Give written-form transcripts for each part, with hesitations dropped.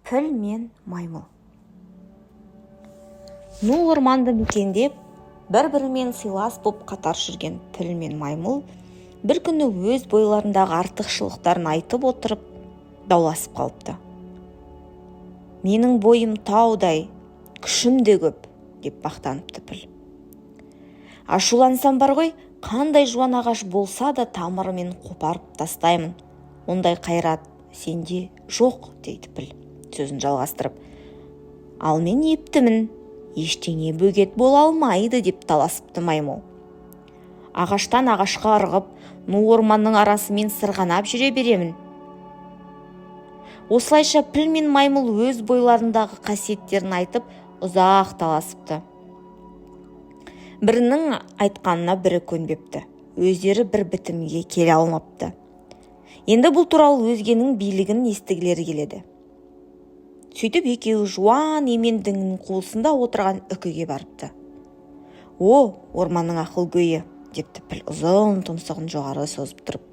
Піл мен маймыл. Ну орманды мекендеп, бір-бірімен сыйлас боп қатар жүрген піл мен маймыл бір күні өз бойларындағы артықшылықтарын айтып отырып дауласып қалыпты. Менің бойым таудай, күшім де көп, деп мақтаныпты піл. Ашулансам бар ғой, қандай жуан ағаш болса да тамырымен қопарып тастаймын. Ондай қайрат сенде жоқ, дейді піл, сөзін жалғастырып. Ал мен ептімін, ештеңе бөгет бола алмайды, деп таласыпты маймыл. Ағаштан ағашқа ырғып, ну орманның арасымен сырғанап жүре беремін. Осылайша піл мен маймыл өз бойларындағы қасиеттерін айтып, ұзақ таласыпты. Бірінің айтқанына бірі көнбепті. Өздері бір бітімге келе алмапты. Енді бұл туралы өзгенің билігін естігілері келеді. Сөйтіп екеуі жуан емендіңнің қуысында отырған үкіге барыпты. О, орманның ақылгөйі, депті піл ұзын тұмсығын жоғары созып тұрып.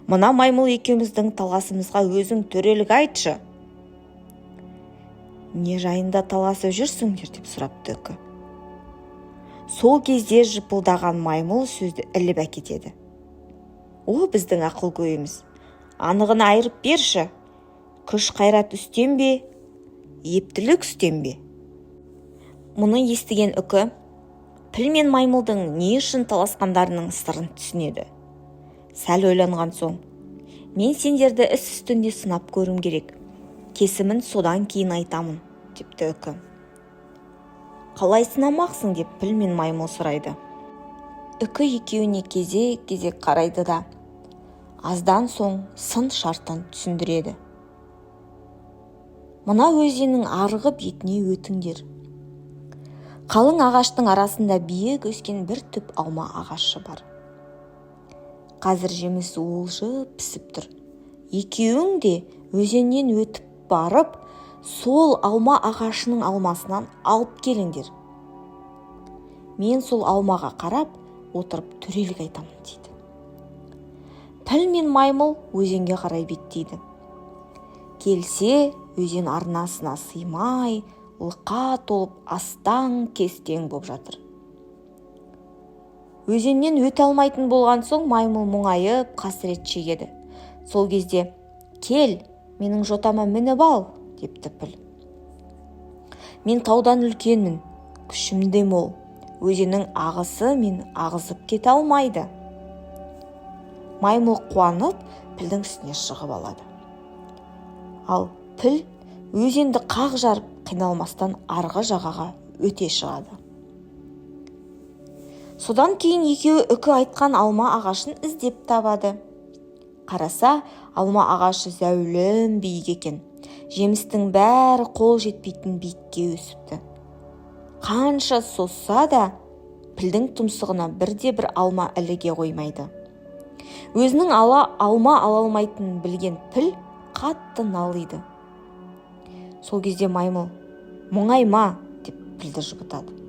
Мына маймыл екеуміздің таласымызға өзің төрелік айтшы. Не жайында таласып жүрсіңдер, деп сұрапты үкі. Сол кезде жыпылдаған маймыл сөзді іліп әкетеді. О, біздің ақылгөйіміз, анығын айырып берші. Күш қайрат үстем бе, ептілік үстем бе? Мұны естіген үкі, піл мен маймылдың не үшін таласқандарының сырын түсінеді. Сәл ойланған соң, мен сендерді іс үстінде сынап көрім керек. Кесімін содан кейін айтамын, депті үкі. Қалай сынамақсың, деп піл мен маймыл сұрайды. Үкі екеуіне кезек қарайды да, аздан соң сын шартын түсіндіреді. Мына өзеннің арғы бетіне өтіңдер. Қалың ағаштың арасында биік өскен бір түп алма ағашы бар. Қазір жемісі уылжып пісіп тұр. Екеуің де өзеннен өтіп барып, сол алма ағашының алмасынан алып келіңдер. Мен сол алмаға қарап отырып төрелік айтамын, дейді. Піл мен маймыл өзенге қарай беттейді. Келсе, өзен арнасына сыймай, лықа толып астаң кестең боп жатыр. Өзеннен өте алмайтын болған соң маймыл мұңайып қасірет шегеді. Сол кезде, кел, менің жотама мініп ал, депті піл. Мен таудан үлкенмін, күшім де мол. Өзеннің ағысы мен ағызып кете алмайды. Маймыл қуанып, пілдің үстіне шығып алады. Ал піл өзенді қақ жарып қиналмастан арғы жағаға өте шығады. Содан кейін екеуі үкі айтқан алма ағашын іздеп табады. Қараса, алма ағашы зәулім биік екен. Жемістің бәрі қол жетпейтін биікке өсіпті. Қанша созса да, пілдің тұмсығына бірде-бір алма іліге қоймайды. Өзінің алма ала алмайтынын білген піл қатты налиды. Сол кезде маймыл, мұңайма, деп пілді жібітады.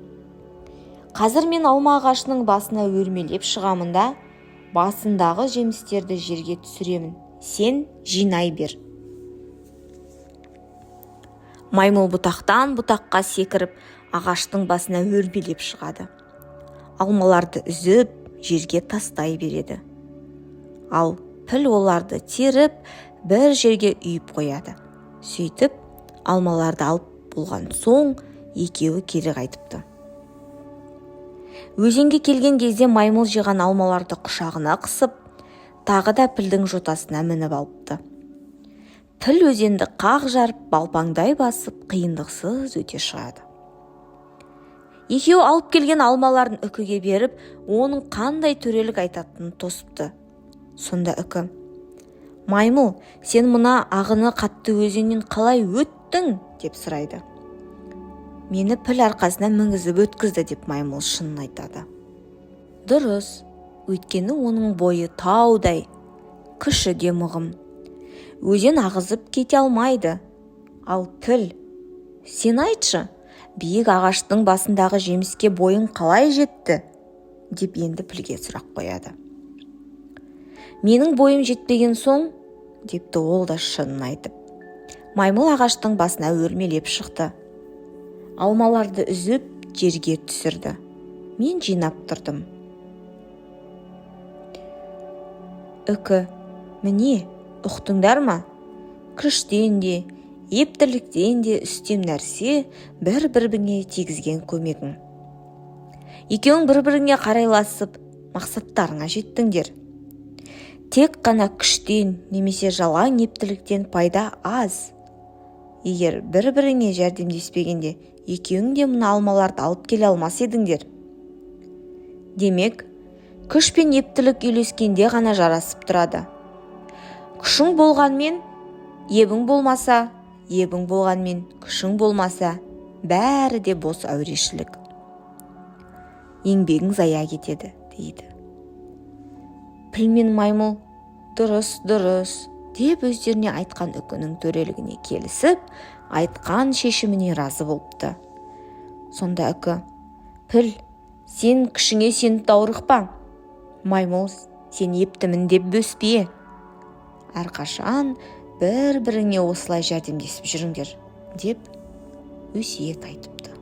Қазір мен алма ағашының басына өрмелеп шығамын да, басындағы жемістерді жерге түсіремін. Сен жинай бер. Маймыл бұтақтан бұтаққа секіріп, ағаштың басына өрмелеп шығады. Алмаларды үзіп, жерге тастай береді. Ал піл оларды теріп, бір жерге үйіп қояды. Сөйтіп, алмаларды алып болған соң, екеуі кері қайтыпты. Өзенге келген кезде маймыл жиған алмаларды құшағына қысып, тағы да пілдің жотасына мініп алыпты. Піл өзенді қақ жарып, балпаңдай басып, қиындықсыз өте шығады. Екеуі алып келген алмаларын үкіге беріп, оның қандай төрелік айтатынын тосыпты. Сонда үкі, маймыл, сен мұна ағыны қатты өзеннен қалай өттің, деп сұрайды. Мені піл арқасына мінгізіп өткізді, деп маймыл шынын айтады. Дұрыс, өйткені оның бойы таудай, күші де мығым. Өзен ағызып кете алмайды. Ал піл, сен айтшы, биік ағаштың басындағы жеміске бойың қалай жетті, деп енді пілге сұрақ қояды. Менің бойым жетпеген соң, депті ол да шынын айтып. Маймыл ағаштың басына өрмелеп шықты. Алмаларды үзіп жерге түсірді. Мен жинап тұрдым. Үкі, міне, ұқтыңдар ма? Күштен де, ептіліктен де үстем нәрсе бір-біріңе тигізген көмегің. Екеуің бір-біріңе қарайласып, мақсаттарыңа жеттіңдер. Тек қана күштен немесе жалаң ептіліктен пайда аз. Егер бір-біріңе жәрдемдеспегенде, екеуің де мына алмаларды алып келе алмас едіңдер. Демек, күш пен ептілік үйлескенде ғана жарасып тұрады. Күшің болғанмен, ебің болмаса, ебің болғанмен, күшің болмаса, бәрі де бос әурешілік. Еңбегің зая кетеді, дейді. Піл мен маймыл дұрыс деп өздеріне айтқан үкінің төрелігіне келісіп, айтқан шешіміне разы болыпты. Сонда үкі, піл, сен күшіңе сеніп даурықпа. Маймыл, сен ептімін деп бөспе. Әрқашан бір-біріңе осылай жәрдемдесіп жүріңдер, деп өсиет айтыпты.